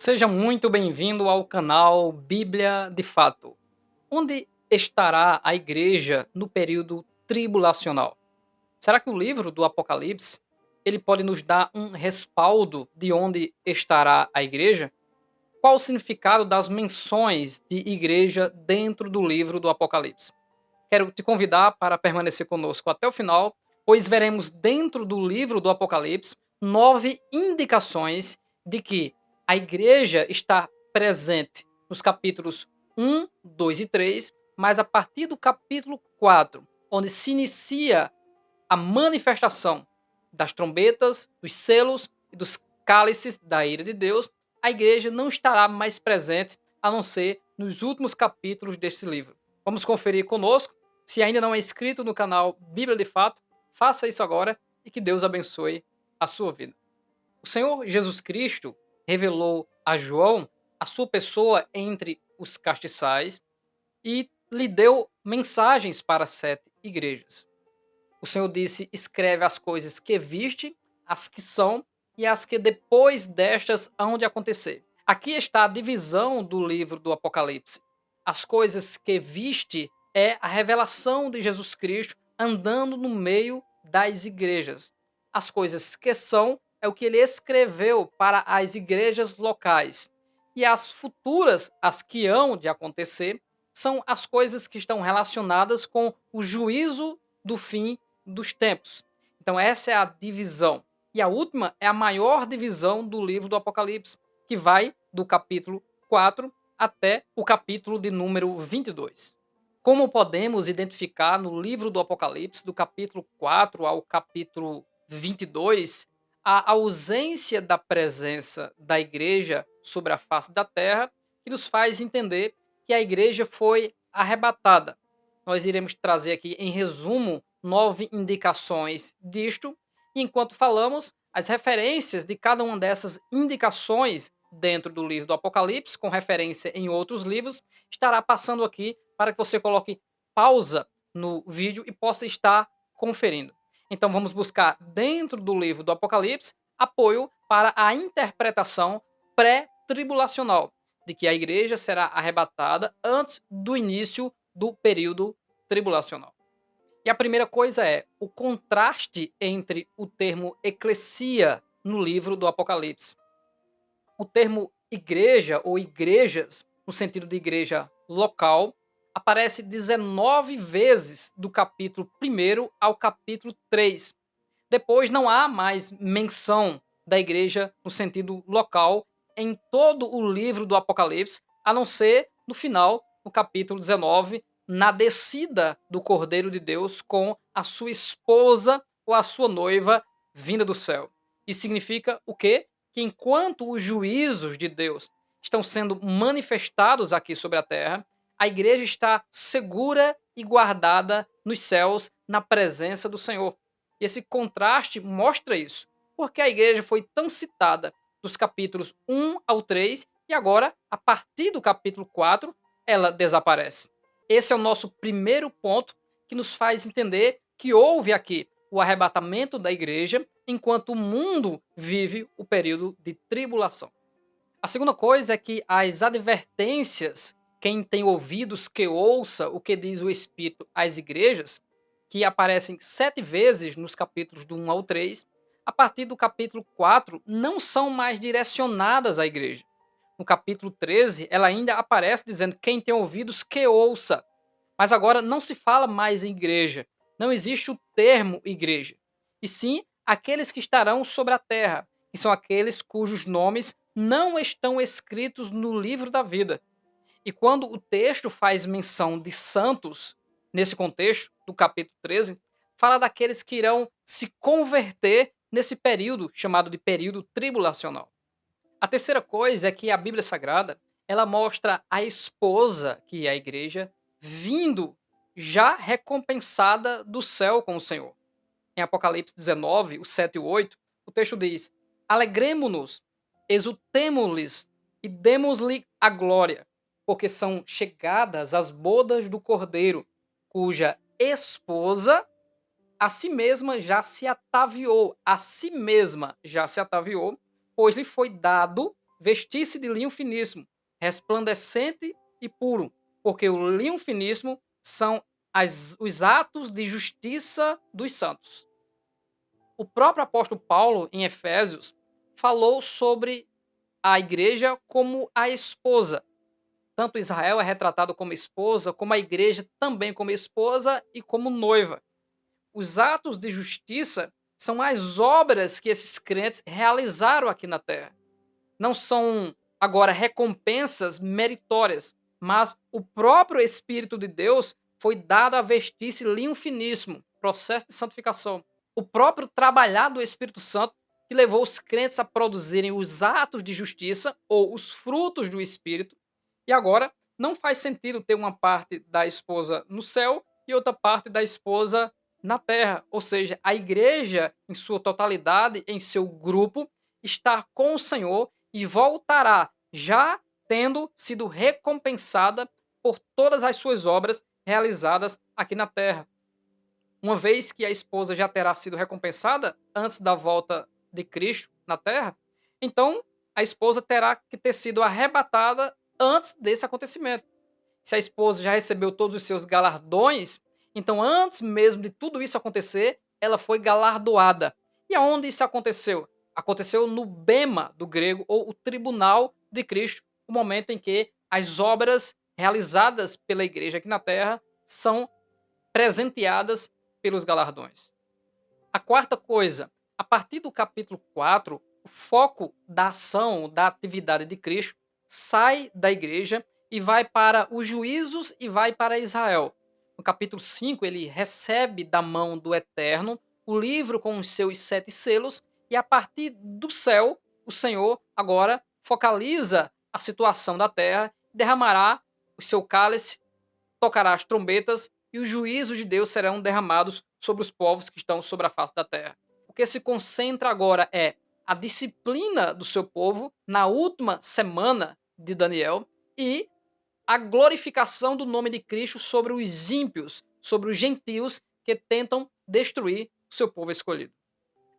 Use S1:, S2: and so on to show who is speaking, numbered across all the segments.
S1: Seja muito bem-vindo ao canal Bíblia de Fato. Onde estará a igreja no período tribulacional? Será que o livro do Apocalipse ele pode nos dar um respaldo de onde estará a igreja? Qual o significado das menções de igreja dentro do livro do Apocalipse? Quero te convidar para permanecer conosco até o final, pois veremos dentro do livro do Apocalipse 9 indicações de que a igreja está presente nos capítulos 1, 2 e 3, mas a partir do capítulo 4, onde se inicia a manifestação das trombetas, dos selos e dos cálices da ira de Deus, a igreja não estará mais presente a não ser nos últimos capítulos desse livro. Vamos conferir conosco. Se ainda não é inscrito no canal Bíblia de Fato, faça isso agora e que Deus abençoe a sua vida. O Senhor Jesus Cristo revelou a João a sua pessoa entre os castiçais e lhe deu mensagens para 7 igrejas. O Senhor disse: escreve as coisas que viste, as que são e as que depois destas hão de acontecer. Aqui está a divisão do livro do Apocalipse. As coisas que viste é a revelação de Jesus Cristo andando no meio das igrejas. As coisas que são é o que ele escreveu para as igrejas locais. E as futuras, as que hão de acontecer, são as coisas que estão relacionadas com o juízo do fim dos tempos. Então, essa é a divisão. E a última é a maior divisão do livro do Apocalipse, que vai do capítulo 4 até o capítulo de número 22. Como podemos identificar no livro do Apocalipse, do capítulo 4 ao capítulo 22, a ausência da presença da igreja sobre a face da terra, que nos faz entender que a igreja foi arrebatada. Nós iremos trazer aqui, em resumo, 9 indicações disto, e enquanto falamos, as referências de cada uma dessas indicações dentro do livro do Apocalipse, com referência em outros livros, estará passando aqui para que você coloque pausa no vídeo e possa estar conferindo. Então vamos buscar dentro do livro do Apocalipse apoio para a interpretação pré-tribulacional, de que a igreja será arrebatada antes do início do período tribulacional. E a primeira coisa é o contraste entre o termo eclesia no livro do Apocalipse. O termo igreja ou igrejas, no sentido de igreja local, aparece 19 vezes do capítulo 1 ao capítulo 3. Depois não há mais menção da igreja no sentido local em todo o livro do Apocalipse, a não ser no final, no capítulo 19, na descida do Cordeiro de Deus com a sua esposa ou a sua noiva vinda do céu. Isso significa o quê? Que enquanto os juízos de Deus estão sendo manifestados aqui sobre a terra, a igreja está segura e guardada nos céus na presença do Senhor. E esse contraste mostra isso, porque a igreja foi tão citada dos capítulos 1 ao 3 e agora, a partir do capítulo 4, ela desaparece. Esse é o nosso primeiro ponto que nos faz entender que houve aqui o arrebatamento da igreja enquanto o mundo vive o período de tribulação. A segunda coisa é que as advertências, quem tem ouvidos que ouça o que diz o Espírito às igrejas, que aparecem 7 vezes nos capítulos do 1 ao 3, a partir do capítulo 4, não são mais direcionadas à igreja. No capítulo 13, ela ainda aparece dizendo: quem tem ouvidos que ouça. Mas agora não se fala mais em igreja. Não existe o termo igreja. E sim aqueles que estarão sobre a terra, que são aqueles cujos nomes não estão escritos no livro da vida. E quando o texto faz menção de santos, nesse contexto, do capítulo 13, fala daqueles que irão se converter nesse período chamado de período tribulacional. A terceira coisa é que a Bíblia Sagrada, ela mostra a esposa, que é a igreja, vindo já recompensada do céu com o Senhor. Em Apocalipse 19, o 7 e o 8, o texto diz: alegremo-nos, exultemo-lhes e demos-lhe a glória, porque são chegadas as bodas do Cordeiro, cuja esposa a si mesma já se ataviou, pois lhe foi dado vestir-se de linho finíssimo, resplandecente e puro, porque o linho finíssimo são os atos de justiça dos santos. O próprio apóstolo Paulo, em Efésios, falou sobre a igreja como a esposa. Tanto Israel é retratado como esposa, como a igreja também como esposa e como noiva. Os atos de justiça são as obras que esses crentes realizaram aqui na terra. Não são agora recompensas meritórias, mas o próprio Espírito de Deus foi dado a vestir-se linho finíssimo, processo de santificação. O próprio trabalhar do Espírito Santo que levou os crentes a produzirem os atos de justiça ou os frutos do Espírito. E agora não faz sentido ter uma parte da esposa no céu e outra parte da esposa na terra. Ou seja, a igreja, em sua totalidade, em seu grupo, está com o Senhor e voltará já tendo sido recompensada por todas as suas obras realizadas aqui na terra. Uma vez que a esposa já terá sido recompensada antes da volta de Cristo na terra, então a esposa terá que ter sido arrebatada antes desse acontecimento. Se a esposa já recebeu todos os seus galardões, então antes mesmo de tudo isso acontecer, ela foi galardoada. E aonde isso aconteceu? Aconteceu no bema do grego, ou o tribunal de Cristo, o momento em que as obras realizadas pela igreja aqui na terra são presenteadas pelos galardões. A quarta coisa, a partir do capítulo 4, o foco da ação, da atividade de Cristo sai da igreja e vai para os juízos e vai para Israel. No capítulo 5, ele recebe da mão do Eterno o livro com os seus 7 selos e a partir do céu, o Senhor agora focaliza a situação da terra, derramará o seu cálice, tocará as trombetas e os juízos de Deus serão derramados sobre os povos que estão sobre a face da terra. O que se concentra agora é a disciplina do seu povo na última semana de Daniel e a glorificação do nome de Cristo sobre os ímpios, sobre os gentios que tentam destruir o seu povo escolhido.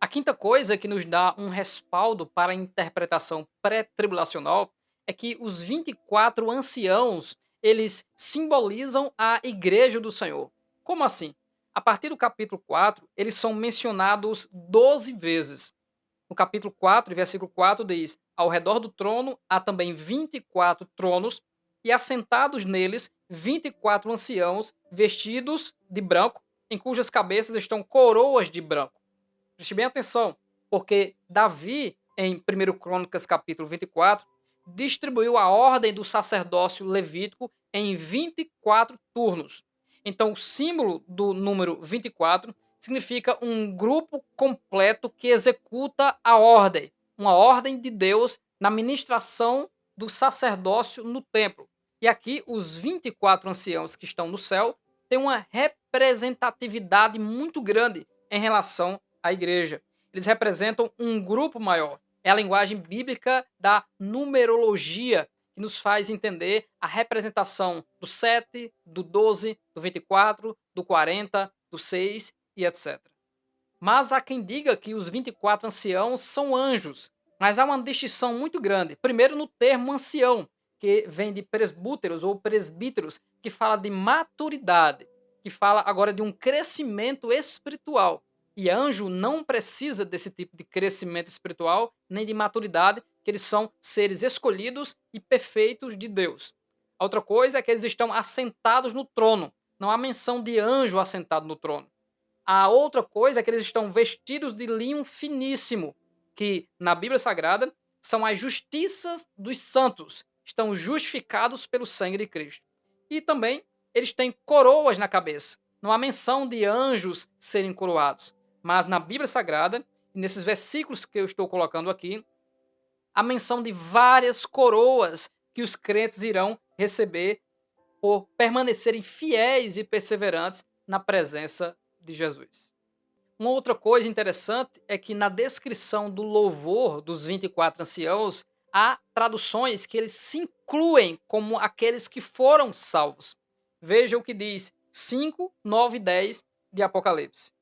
S1: A quinta coisa que nos dá um respaldo para a interpretação pré-tribulacional é que os 24 anciãos, eles simbolizam a igreja do Senhor. Como assim? A partir do capítulo 4, eles são mencionados 12 vezes. No capítulo 4, versículo 4 diz: ao redor do trono há também 24 tronos e assentados neles 24 anciãos vestidos de branco, em cujas cabeças estão coroas de branco. Preste bem atenção, porque Davi, em 1 Crônicas capítulo 24, distribuiu a ordem do sacerdócio levítico em 24 turnos. Então, o símbolo do número 24 significa um grupo completo que executa a ordem, uma ordem de Deus na ministração do sacerdócio no templo. E aqui, os 24 anciãos que estão no céu têm uma representatividade muito grande em relação à igreja. Eles representam um grupo maior. É a linguagem bíblica da numerologia que nos faz entender a representação do 7, do 12, do 24, do 40, do 6 e etc. Mas há quem diga que os 24 anciãos são anjos, mas há uma distinção muito grande. Primeiro, no termo ancião, que vem de presbúteros ou presbíteros, que fala de maturidade, que fala agora de um crescimento espiritual. E anjo não precisa desse tipo de crescimento espiritual, nem de maturidade, que eles são seres escolhidos e perfeitos de Deus. A outra coisa é que eles estão assentados no trono. Não há menção de anjo assentado no trono. A outra coisa é que eles estão vestidos de linho finíssimo, que na Bíblia Sagrada são as justiças dos santos, estão justificados pelo sangue de Cristo. E também eles têm coroas na cabeça. Não há menção de anjos serem coroados, mas na Bíblia Sagrada, nesses versículos que eu estou colocando aqui, há menção de várias coroas que os crentes irão receber por permanecerem fiéis e perseverantes na presença de Jesus. Uma outra coisa interessante é que na descrição do louvor dos 24 anciãos, há traduções que eles se incluem como aqueles que foram salvos. Veja o que diz 5, 9 e 10 de Apocalipse.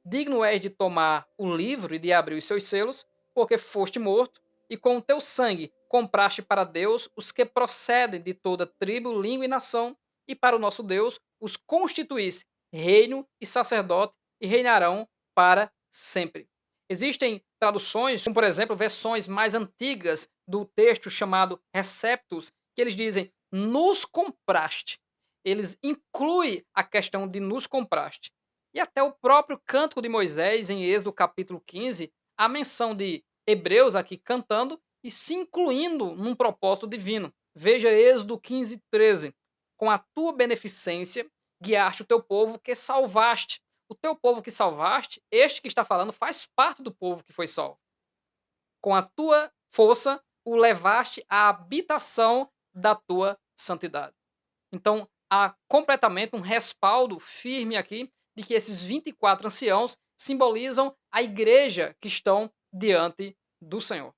S1: Digno és de tomar o livro e de abrir os seus selos, porque foste morto, e com o teu sangue compraste para Deus os que procedem de toda tribo, língua e nação, e para o nosso Deus os constituísse reino e sacerdote, e reinarão para sempre. Existem traduções, como por exemplo, versões mais antigas do texto chamado Receptus, que eles dizem: nos compraste. Eles incluem a questão de nos compraste. E até o próprio Cântico de Moisés, em Êxodo capítulo 15, a menção de hebreus aqui cantando e se incluindo num propósito divino. Veja Êxodo 15, 13. Com a tua beneficência, guiaste o teu povo que salvaste. O teu povo que salvaste, este que está falando, faz parte do povo que foi salvo. Com a tua força, o levaste à habitação da tua santidade. Então, há completamente um respaldo firme aqui de que esses 24 anciãos simbolizam a igreja que estão diante do Senhor,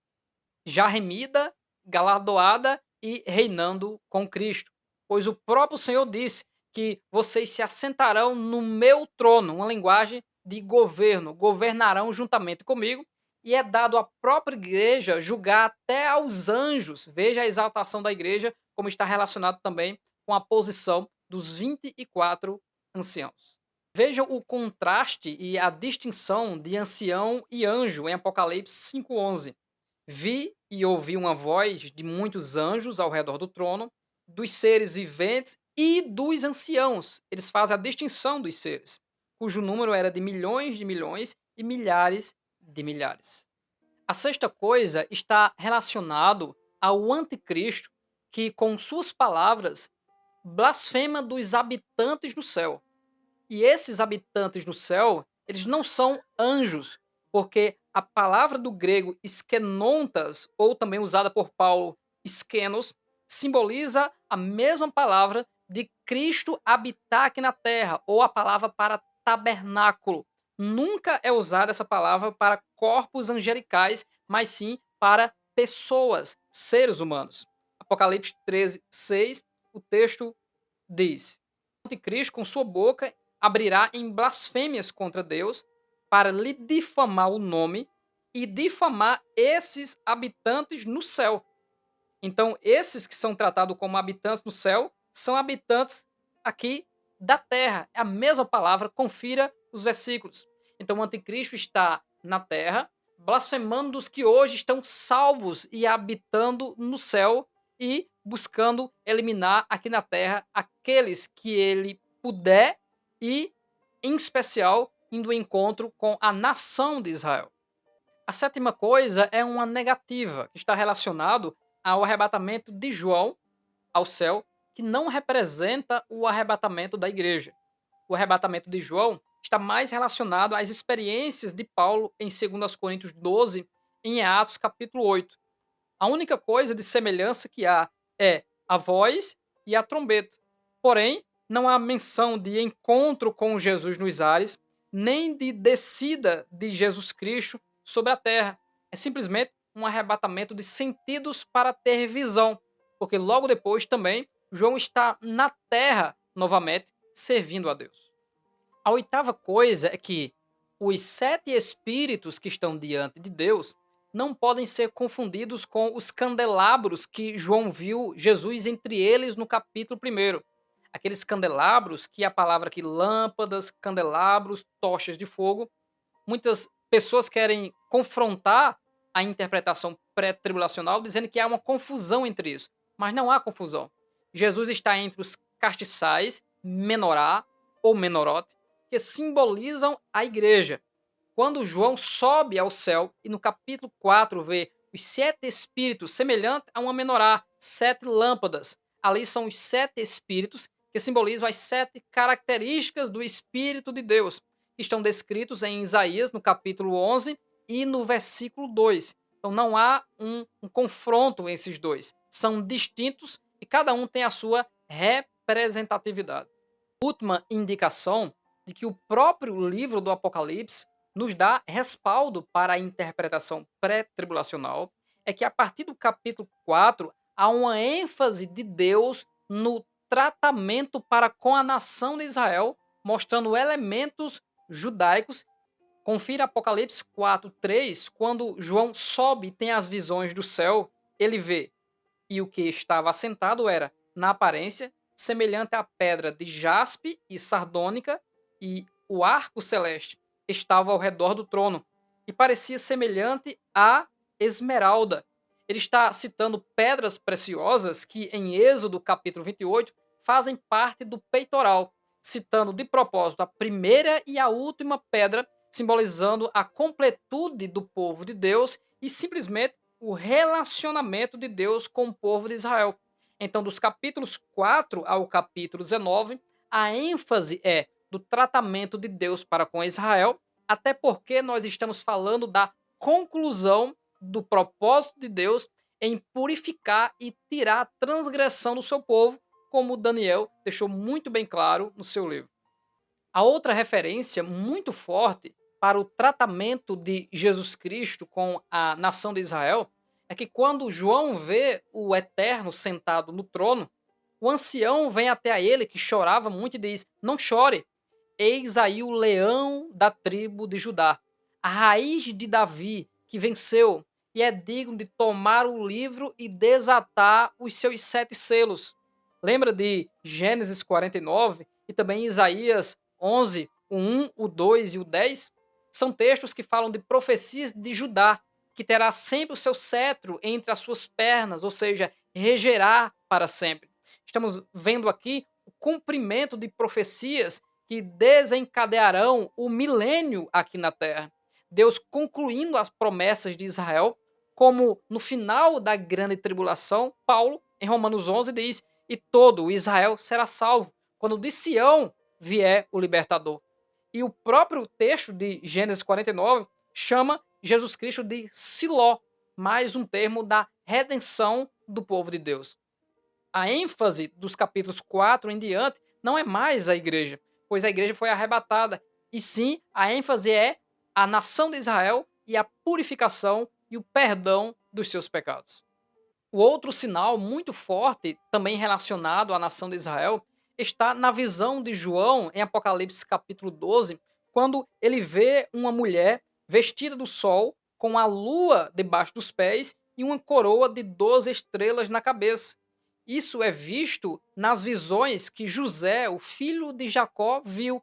S1: já remida, galardoada e reinando com Cristo. Pois o próprio Senhor disse que vocês se assentarão no meu trono, uma linguagem de governo, governarão juntamente comigo, e é dado à própria igreja julgar até aos anjos. Veja a exaltação da igreja, como está relacionado também com a posição dos 24 anciãos. Veja o contraste e a distinção de ancião e anjo em Apocalipse 5:11. Vi e ouvi uma voz de muitos anjos ao redor do trono, dos seres viventes e dos anciãos. Eles fazem a distinção dos seres, cujo número era de milhões e milhares de milhares. A sexta coisa está relacionado ao anticristo que, com suas palavras, blasfema dos habitantes do céu. E esses habitantes no céu, eles não são anjos, porque a palavra do grego eskenontas, ou também usada por Paulo, eskenos, simboliza a mesma palavra de Cristo habitar aqui na terra, ou a palavra para tabernáculo. Nunca é usada essa palavra para corpos angelicais, mas sim para pessoas, seres humanos. Apocalipse 13, 6, o texto diz: o anticristo com sua boca abrirá em blasfêmias contra Deus para lhe difamar o nome e difamar esses habitantes no céu. Então, esses que são tratados como habitantes no céu são habitantes aqui da terra. É a mesma palavra, confira os versículos. Então, o anticristo está na terra, blasfemando dos que hoje estão salvos e habitando no céu e buscando eliminar aqui na terra aqueles que ele puder e, em especial, indo ao encontro com a nação de Israel. A sétima coisa é uma negativa, que está relacionado ao arrebatamento de João ao céu, que não representa o arrebatamento da igreja. O arrebatamento de João está mais relacionado às experiências de Paulo em 2 Coríntios 12, em Atos capítulo 8. A única coisa de semelhança que há é a voz e a trombeta. Porém, não há menção de encontro com Jesus nos ares, nem de descida de Jesus Cristo sobre a terra. É simplesmente um arrebatamento de sentidos para ter visão, porque logo depois também João está na terra novamente servindo a Deus. A oitava coisa é que os 7 espíritos que estão diante de Deus não podem ser confundidos com os candelabros que João viu Jesus entre eles no capítulo 1. Aqueles candelabros que a palavra aqui, lâmpadas, candelabros, tochas de fogo. Muitas pessoas querem confrontar a interpretação pré-tribulacional dizendo que há uma confusão entre isso. Mas não há confusão. Jesus está entre os castiçais, menorá ou menorote, que simbolizam a igreja. Quando João sobe ao céu e no capítulo 4 vê os 7 espíritos semelhante a uma menorá, 7 lâmpadas. Ali são os 7 espíritos que simbolizam as 7 características do Espírito de Deus, que estão descritos em Isaías, no capítulo 11 e no versículo 2. Então não há um confronto entre esses dois. São distintos e cada um tem a sua representatividade. Última indicação de que o próprio livro do Apocalipse nos dá respaldo para a interpretação pré-tribulacional é que a partir do capítulo 4 há uma ênfase de Deus no tratamento para com a nação de Israel, mostrando elementos judaicos. Confira Apocalipse 4:3, quando João sobe e tem as visões do céu, ele vê, e o que estava assentado era, na aparência, semelhante à pedra de jaspe e sardônica, e o arco celeste estava ao redor do trono, e parecia semelhante à esmeralda. Ele está citando pedras preciosas que, em Êxodo capítulo 28, fazem parte do peitoral, citando de propósito a primeira e a última pedra, simbolizando a completude do povo de Deus e simplesmente o relacionamento de Deus com o povo de Israel. Então, dos capítulos 4 ao capítulo 19, a ênfase é do tratamento de Deus para com Israel, até porque nós estamos falando da conclusão do propósito de Deus em purificar e tirar a transgressão do seu povo, como Daniel deixou muito bem claro no seu livro. A outra referência muito forte para o tratamento de Jesus Cristo com a nação de Israel é que quando João vê o Eterno sentado no trono, o ancião vem até a ele, que chorava muito, e diz: Não chore, eis aí o leão da tribo de Judá, a raiz de Davi, que venceu e é digno de tomar o livro e desatar os seus 7 selos. Lembra de Gênesis 49 e também Isaías 11, o 1, o 2 e o 10? São textos que falam de profecias de Judá, que terá sempre o seu cetro entre as suas pernas, ou seja, regerá para sempre. Estamos vendo aqui o cumprimento de profecias que desencadearão o milênio aqui na terra. Deus concluindo as promessas de Israel, como no final da grande tribulação, Paulo, em Romanos 11, diz: E todo o Israel será salvo, quando de Sião vier o libertador. E o próprio texto de Gênesis 49 chama Jesus Cristo de Siló, mais um termo da redenção do povo de Deus. A ênfase dos capítulos 4 em diante não é mais a igreja, pois a igreja foi arrebatada, e sim a ênfase é a nação de Israel e a purificação e o perdão dos seus pecados. O outro sinal muito forte, também relacionado à nação de Israel, está na visão de João em Apocalipse capítulo 12, quando ele vê uma mulher vestida do sol, com a lua debaixo dos pés e uma coroa de 12 estrelas na cabeça. Isso é visto nas visões que José, o filho de Jacó, viu,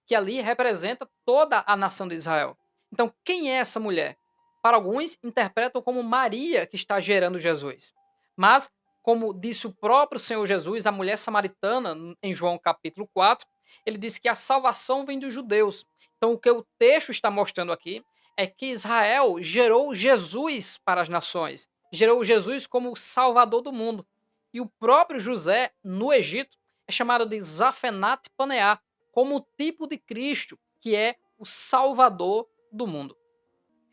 S1: que ali representa toda a nação de Israel. Então, quem é essa mulher? Para alguns, interpretam como Maria que está gerando Jesus. Mas, como disse o próprio Senhor Jesus, a mulher samaritana, em João capítulo 4, ele disse que a salvação vem dos judeus. Então, o que o texto está mostrando aqui é que Israel gerou Jesus para as nações, gerou Jesus como o salvador do mundo. E o próprio José, no Egito, é chamado de Zafenat Paneá, como o tipo de Cristo, que é o salvador do mundo.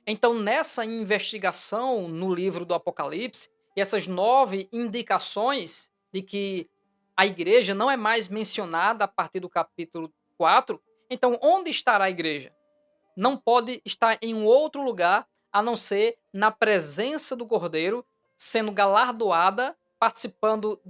S1: Então, nessa investigação no livro do Apocalipse, e essas 9 indicações de que a igreja não é mais mencionada a partir do capítulo 4, então onde estará a igreja? Não pode estar em um outro lugar a não ser na presença do Cordeiro, sendo galardoada, participando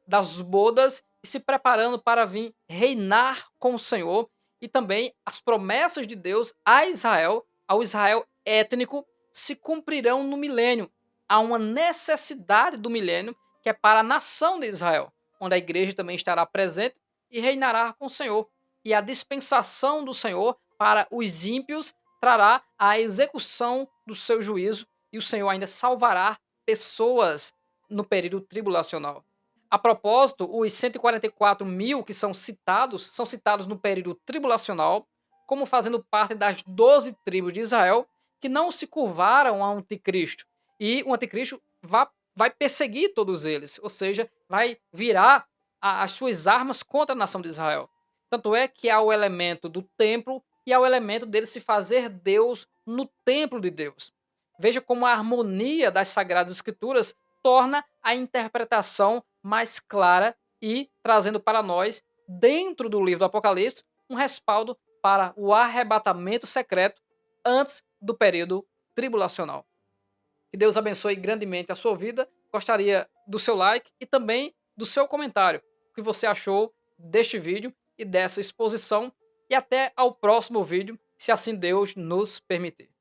S1: das bodas e se preparando para vir reinar com o Senhor, e também as promessas de Deus a Israel, ao Israel étnico, se cumprirão no milênio. Há uma necessidade do milênio que é para a nação de Israel, onde a igreja também estará presente e reinará com o Senhor. E a dispensação do Senhor para os ímpios trará a execução do seu juízo, e o Senhor ainda salvará pessoas no período tribulacional. A propósito, os 144 mil que são citados no período tribulacional, como fazendo parte das 12 tribos de Israel, que não se curvaram ao anticristo. E o anticristo vai perseguir todos eles, ou seja, vai virar as suas armas contra a nação de Israel. Tanto é que há o elemento do templo e há o elemento dele se fazer Deus no templo de Deus. Veja como a harmonia das Sagradas Escrituras torna a interpretação mais clara e trazendo para nós, dentro do livro do Apocalipse, um respaldo para o arrebatamento secreto antes do período tribulacional. Que Deus abençoe grandemente a sua vida. Gostaria do seu like e também do seu comentário. O que você achou deste vídeo e dessa exposição. E até ao próximo vídeo, se assim Deus nos permitir.